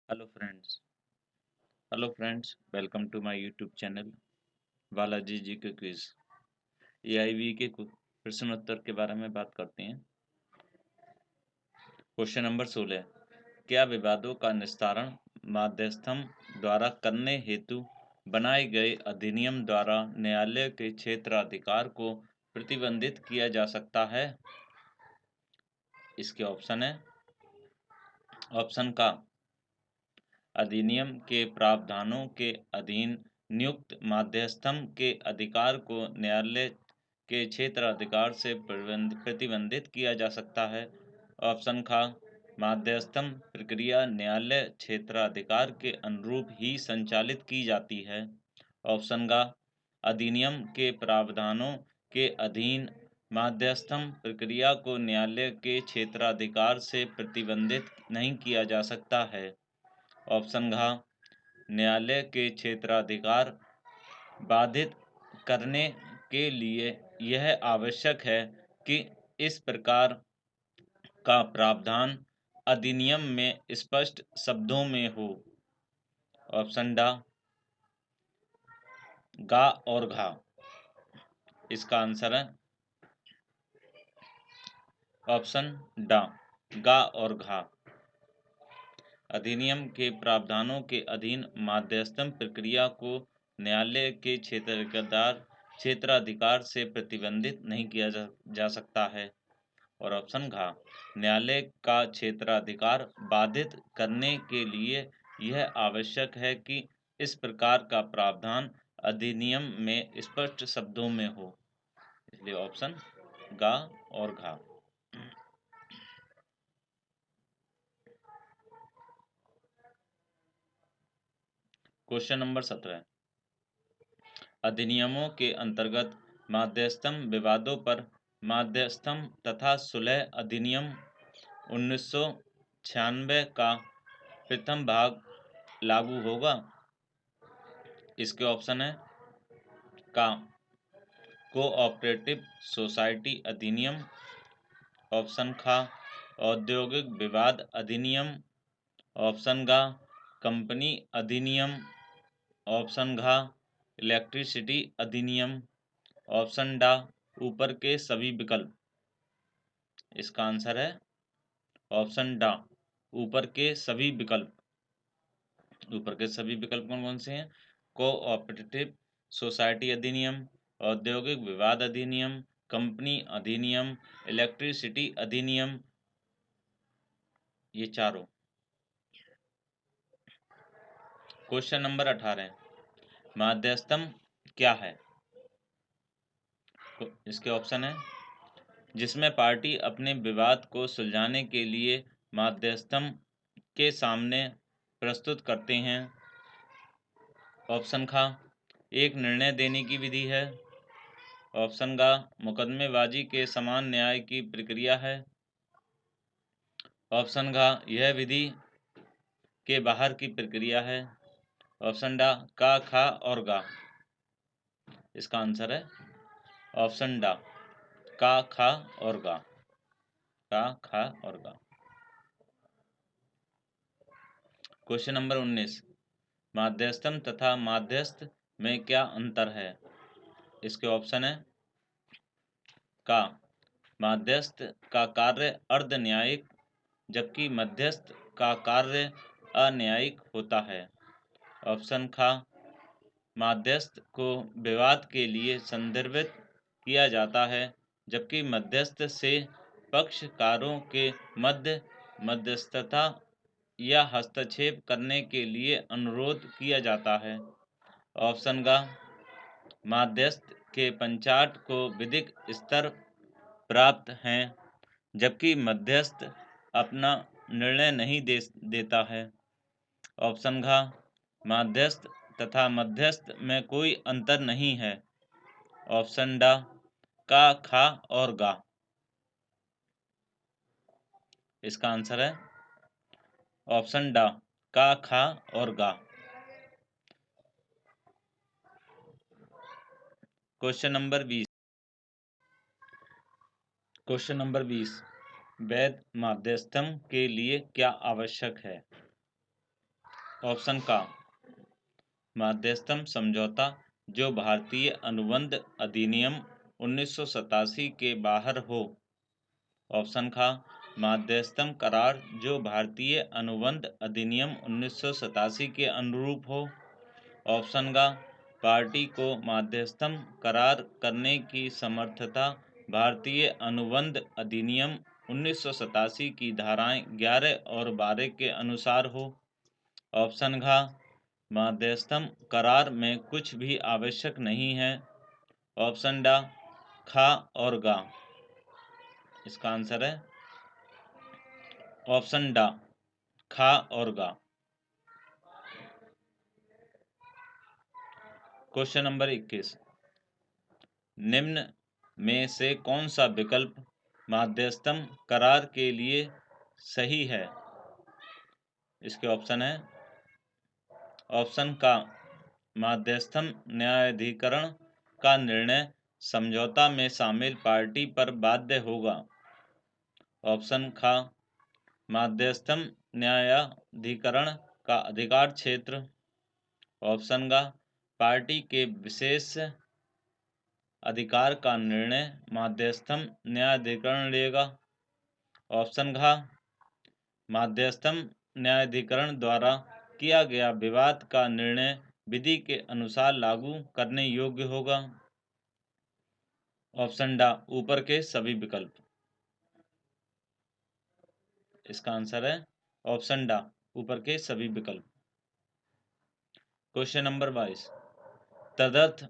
Hello friends, welcome to my YouTube channel Balaji ji के quiz. एआईवी के प्रश्नोत्तर के बारे में बात करते हैं। Question number 16। क्या विवादों का निस्तारण मध्यस्थम द्वारा करने हेतु बनाए गए अधिनियम द्वारा न्यायालय के क्षेत्राधिकार को प्रतिबंधित किया जा सकता है? इसके ऑप्शन है। ऑप्शन का अधिनियम के प्रावधानों के अधीन नियुक्त मध्यस्थम के अधिकार को न्यायालय के क्षेत्राधिकार से प्रतिबंधित किया जा सकता है। ऑप्शन खा मध्यस्थम प्रक्रिया न्यायालय क्षेत्राधिकार के अनुरूप ही संचालित की जाती है। ऑप्शन गा अधिनियम के प्रावधानों के अधीन मध्यस्थम प्रक्रिया को न्यायालय के क्षेत्राधिकार से प्रतिबंधित नहीं किया जा सकता है। ऑप्शन घ न्यायालय के क्षेत्राधिकार बाधित करने के लिए यह आवश्यक है कि इस प्रकार का प्रावधान अधिनियम में स्पष्ट शब्दों में हो। ऑप्शन डा गा और घा। इसका आंसर है ऑप्शन डा गा और घा। अधिनियम के प्रावधानों के अधीन मध्यस्थम प्रक्रिया को न्यायालय के क्षेत्राधिकार से प्रतिबंधित नहीं किया जा सकता है। और ऑप्शन घा न्यायालय का क्षेत्राधिकार बाधित करने के लिए यह आवश्यक है कि इस प्रकार का प्रावधान अधिनियम में स्पष्ट शब्दों में हो। इसलिए ऑप्शन गा और घा। Question number 17। अधिनियमों के अंतर्गत मध्यस्थम विवादों पर मध्यस्थम तथा सुलह अधिनियम 1996 का प्रथम भाग लागू होगा। इसके ऑप्शन है का कोऑपरेटिव सोसाइटी अधिनियम। ऑप्शन खा औद्योगिक विवाद अधिनियम। ऑप्शन गा कंपनी अधिनियम। ऑप्शन घा इलेक्ट्रिसिटी अधिनियम। ऑप्शन डा ऊपर के सभी विकल्प। इसका आंसर है ऑप्शन डा ऊपर के सभी विकल्प। ऊपर के सभी विकल्प कौन कौन से हैं? कोऑपरेटिव सोसाइटी अधिनियम, औद्योगिक विवाद अधिनियम, कंपनी अधिनियम, इलेक्ट्रिसिटी अधिनियम, ये चारों। Question number 18। मध्यस्थम क्या है? इसके ऑप्शन है जिसमें पार्टी अपने विवाद को सुलझाने के लिए मध्यस्थम के सामने प्रस्तुत करते हैं। ऑप्शन खा एक निर्णय देने की विधि है। ऑप्शन गा मुकदमेबाजी के समान न्याय की प्रक्रिया है। ऑप्शन घा यह विधि के बाहर की प्रक्रिया है। ऑप्शन डा का खा और गा। इसका आंसर है ऑप्शन डा का खा और गा। का खा और गा। Question number 19। मध्यस्थम तथा मध्यस्थ में क्या अंतर है? इसके ऑप्शन है का मध्यस्थ का कार्य अर्ध न्यायिक जबकि मध्यस्थ का कार्य अन्यायिक होता है। ऑप्शन खा मध्यस्थ को विवाद के लिए संदर्भित किया जाता है जबकि मध्यस्थ से पक्षकारों के मध्य मध्यस्थता या हस्तक्षेप करने के लिए अनुरोध किया जाता है। ऑप्शन गा मध्यस्थ के पंचाट को विधिक स्तर प्राप्त हैं जबकि मध्यस्थ अपना निर्णय नहीं देता है। ऑप्शन घा मध्यस्थ तथा मध्यस्थ में कोई अंतर नहीं है। ऑप्शन डा का खा और गा। इसका आंसर है ऑप्शन डा का खा और गा। Question number 20। क्वेश्चन नंबर 20 वैध मध्यस्थम के लिए क्या आवश्यक है? ऑप्शन का मध्यस्थम समझौता जो भारतीय अनुबंध अधिनियम 1987 के बाहर हो। ऑप्शन का मध्यस्थम करार जो भारतीय अनुबंध अधिनियम 1987 के अनुरूप हो। ऑप्शन का पार्टी को मध्यस्थम करार करने की समर्थता भारतीय अनुबंध अधिनियम 1987 की धाराएं 11 और 12 के अनुसार हो। ऑप्शन घ मध्यस्थम करार में कुछ भी आवश्यक नहीं है। ऑप्शन डा खा और गा। इसका आंसर है ऑप्शन डा खा और गा। क्वेश्चन नंबर 21, निम्न में से कौन सा विकल्प मध्यस्थम करार के लिए सही है। इसके ऑप्शन है ऑप्शन का मध्यस्थम न्यायाधिकरण का निर्णय समझौता में शामिल पार्टी पर बाध्य होगा। ऑप्शन खा मध्यस्थम न्यायाधिकरण का अधिकार क्षेत्र। ऑप्शन गा पार्टी के विशेष अधिकार का निर्णय मध्यस्थम न्यायाधिकरण लेगा। ऑप्शन घ मध्यस्थम न्यायाधिकरण द्वारा किया गया विवाद का निर्णय विधि के अनुसार लागू करने योग्य होगा। ऑप्शन डा ऊपर के सभी विकल्प। इसका आंसर है ऑप्शन डा ऊपर के सभी विकल्प। क्वेश्चन नंबर 22, तदर्थ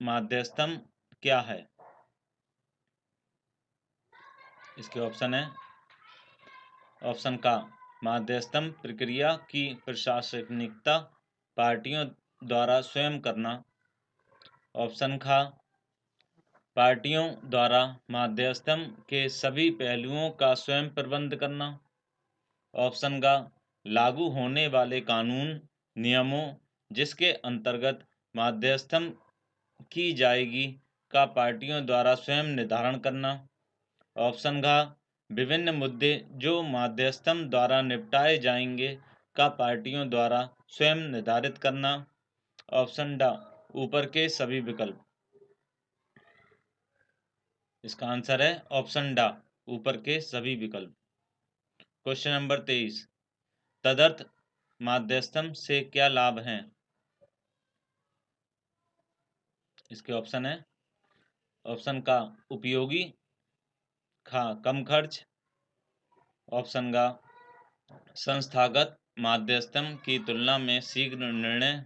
मध्यस्थम क्या है। इसके ऑप्शन है ऑप्शन का मध्यस्थम प्रक्रिया की प्रशासनिकता पार्टियों द्वारा स्वयं करना। ऑप्शन खा पार्टियों द्वारा मध्यस्थम के सभी पहलुओं का स्वयं प्रबंध करना। ऑप्शन का लागू होने वाले कानून नियमों जिसके अंतर्गत मध्यस्थम की जाएगी का पार्टियों द्वारा स्वयं निर्धारण करना। ऑप्शन घ विभिन्न मुद्दे जो मध्यस्थम द्वारा निपटाए जाएंगे का पार्टियों द्वारा स्वयं निर्धारित करना। ऑप्शन डा ऊपर के सभी विकल्प। इसका आंसर है ऑप्शन डा ऊपर के सभी विकल्प। क्वेश्चन नंबर 23, तदर्थ मध्यस्थम से क्या लाभ हैं। इसके ऑप्शन है ऑप्शन का उपयोगी, खा कम खर्च। ऑप्शन का संस्थागत मध्यस्थम की तुलना में शीघ्र निर्णय।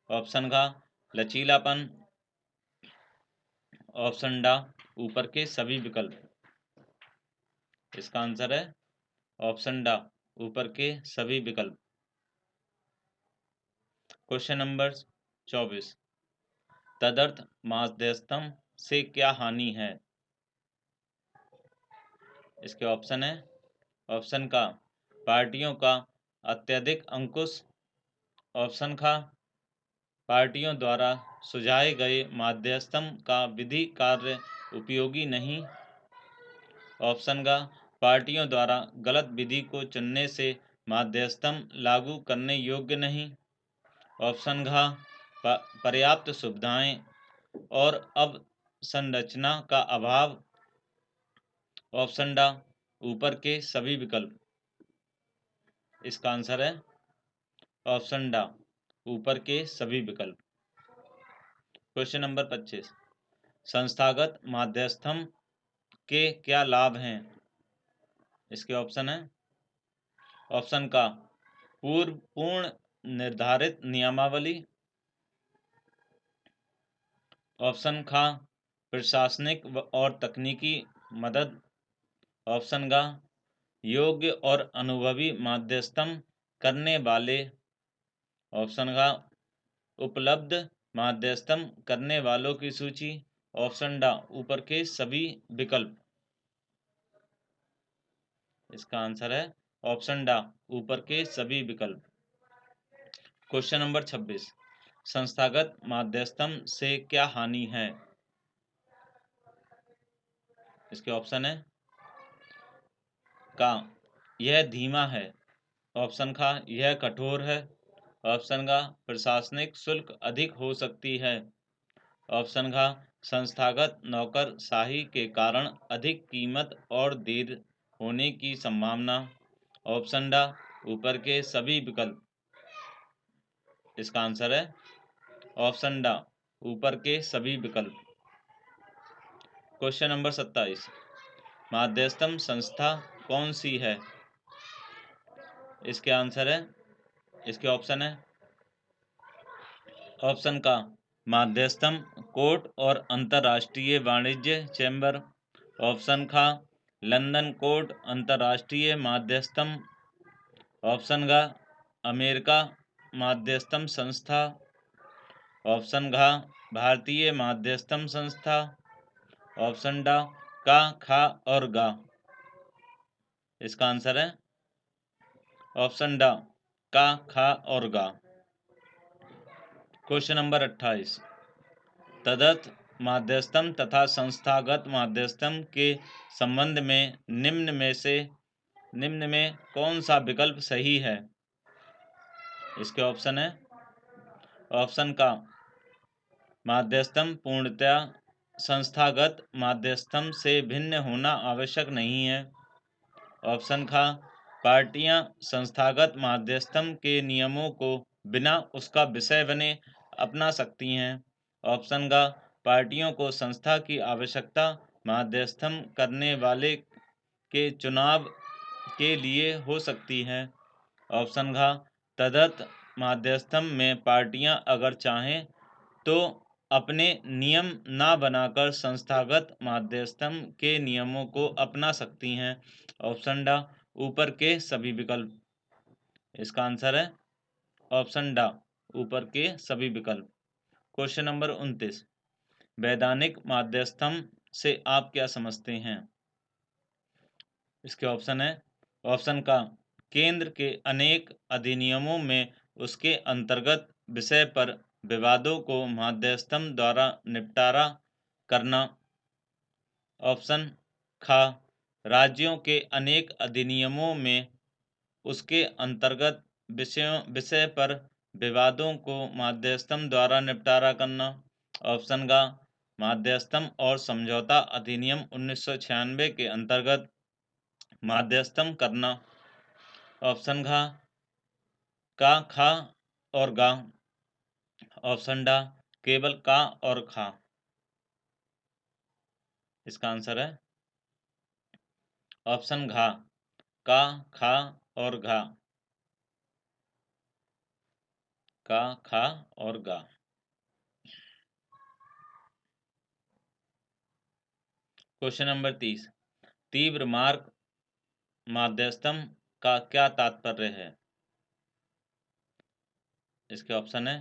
ऑप्शन का लचीलापन। ऑप्शन डा ऊपर के सभी विकल्प। इसका आंसर है ऑप्शन डा ऊपर के सभी विकल्प। क्वेश्चन नंबर 24, तदर्थ मध्यस्थम से क्या हानि है। इसके ऑप्शन है ऑप्शन का पार्टियों का अत्यधिक अंकुश। ऑप्शन खा पार्टियों द्वारा सुझाए गए मध्यस्थम का विधि कार्य उपयोगी नहीं। ऑप्शन का पार्टियों द्वारा गलत विधि को चुनने से मध्यस्थम लागू करने योग्य नहीं। ऑप्शन घ पर्याप्त सुविधाएं और अवसंरचना का अभाव। ऑप्शन डा ऊपर के सभी विकल्प। इसका आंसर है ऑप्शन डा ऊपर के सभी विकल्प। क्वेश्चन नंबर 25, संस्थागत मध्यस्थम के क्या लाभ हैं। इसके ऑप्शन है ऑप्शन का पूर्ण निर्धारित नियमावली। ऑप्शन खा प्रशासनिक और तकनीकी मदद। ऑप्शन गा योग्य और अनुभवी मध्यस्थम करने वाले। ऑप्शन गा उपलब्ध मध्यस्थम करने वालों की सूची। ऑप्शन डा ऊपर के सभी विकल्प। इसका आंसर है ऑप्शन डा ऊपर के सभी विकल्प। क्वेश्चन नंबर 26, संस्थागत मध्यस्थम से क्या हानि है। इसके ऑप्शन है का यह धीमा है। ऑप्शन खा यह कठोर है। ऑप्शन ग प्रशासनिक शुल्क अधिक हो सकती है। ऑप्शन घ संस्थागत नौकरशाही के कारण अधिक कीमत और देर होने की संभावना। ऑप्शन ड ऊपर के सभी विकल्प। इसका आंसर है ऑप्शन ड ऊपर के सभी विकल्प। क्वेश्चन नंबर 27, माध्यस्थम संस्था कौन सी है? इसके आंसर है, इसके ऑप्शन है, ऑप्शन का माध्यस्थम कोर्ट और अंतर्राष्ट्रीय वाणिज्य चैम्बर। ऑप्शन खा लंदन कोर्ट अंतर्राष्ट्रीय माध्यस्थम। ऑप्शन घ अमेरिका माध्यस्थम संस्था। ऑप्शन घ भारतीय माध्यस्थम संस्था। ऑप्शन ड का, खा और गा। इसका आंसर है ऑप्शन ड का, खा और गा। क्वेश्चन नंबर 28, तदर्थ माध्यस्थम तथा संस्थागत माध्यस्थम के संबंध में निम्न में कौन सा विकल्प सही है? इसके ऑप्शन है, ऑप्शन का माध्यस्थम पूर्णतया संस्थागत माध्यस्थम से भिन्न होना आवश्यक नहीं है। ऑप्शन खा पार्टियां संस्थागत माध्यस्थम के नियमों को बिना उसका विषय बने अपना सकती हैं। ऑप्शन ग पार्टियों को संस्था की आवश्यकता माध्यस्थम करने वाले के चुनाव के लिए हो सकती है। ऑप्शन घ तदर्थ माध्यस्थम में पार्टियां अगर चाहें तो अपने नियम ना बनाकर संस्थागत माध्यस्थम के नियमों को अपना सकती हैं। ऑप्शन ड ऊपर के सभी विकल्प। इसका आंसर है ऑप्शन ड ऊपर के सभी विकल्प। क्वेश्चन नंबर 29, वैधानिक माध्यस्थम से आप क्या समझते हैं? इसके ऑप्शन है, ऑप्शन का केंद्र के अनेक अधिनियमों में उसके अंतर्गत विषय पर विवादों को माध्यस्थम द्वारा निपटारा करना। ऑप्शन खा राज्यों के अनेक अधिनियमों में उसके अंतर्गत विषय पर विवादों को माध्यस्थम द्वारा निपटारा करना। ऑप्शन ग माध्यस्थम और समझौता अधिनियम 1996 के अंतर्गत माध्यस्थम करना। ऑप्शन घ का, खा और गा। ऑप्शन ड केवल का और खा। इसका आंसर है ऑप्शन घा का, खा और घा। का, खा और गा। क्वेश्चन नंबर 30, तीव्र मार्ग माध्यस्थम का क्या तात्पर्य है? इसके ऑप्शन है,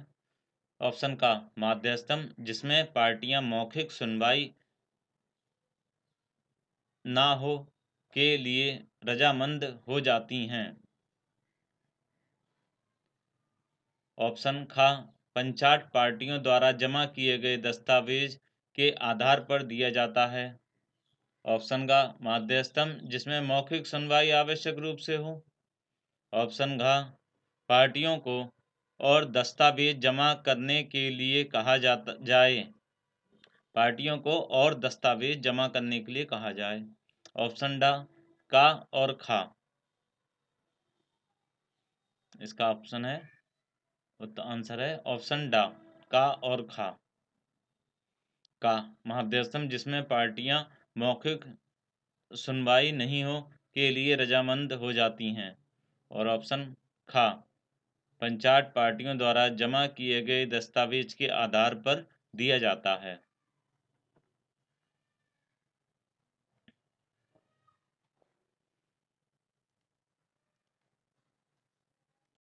ऑप्शन का माध्यस्थम जिसमें पार्टियां मौखिक सुनवाई ना हो के लिए रजामंद हो जाती हैं। ऑप्शन खा पंचाट पार्टियों द्वारा जमा किए गए दस्तावेज के आधार पर दिया जाता है। ऑप्शन गा माध्यस्थम जिसमें मौखिक सुनवाई आवश्यक रूप से हो। ऑप्शन घ पार्टियों को और दस्तावेज जमा करने के लिए कहा जाए। पार्टियों को और दस्तावेज जमा करने के लिए कहा जाए। ऑप्शन ड का और खा। इसका ऑप्शन है, आंसर है ऑप्शन ड का और खा। का माध्यस्थम जिसमें पार्टियां मौखिक सुनवाई नहीं हो के लिए रजामंद हो जाती हैं। और ऑप्शन खा पंचाट पार्टियों द्वारा जमा किए गए दस्तावेज के आधार पर दिया जाता है।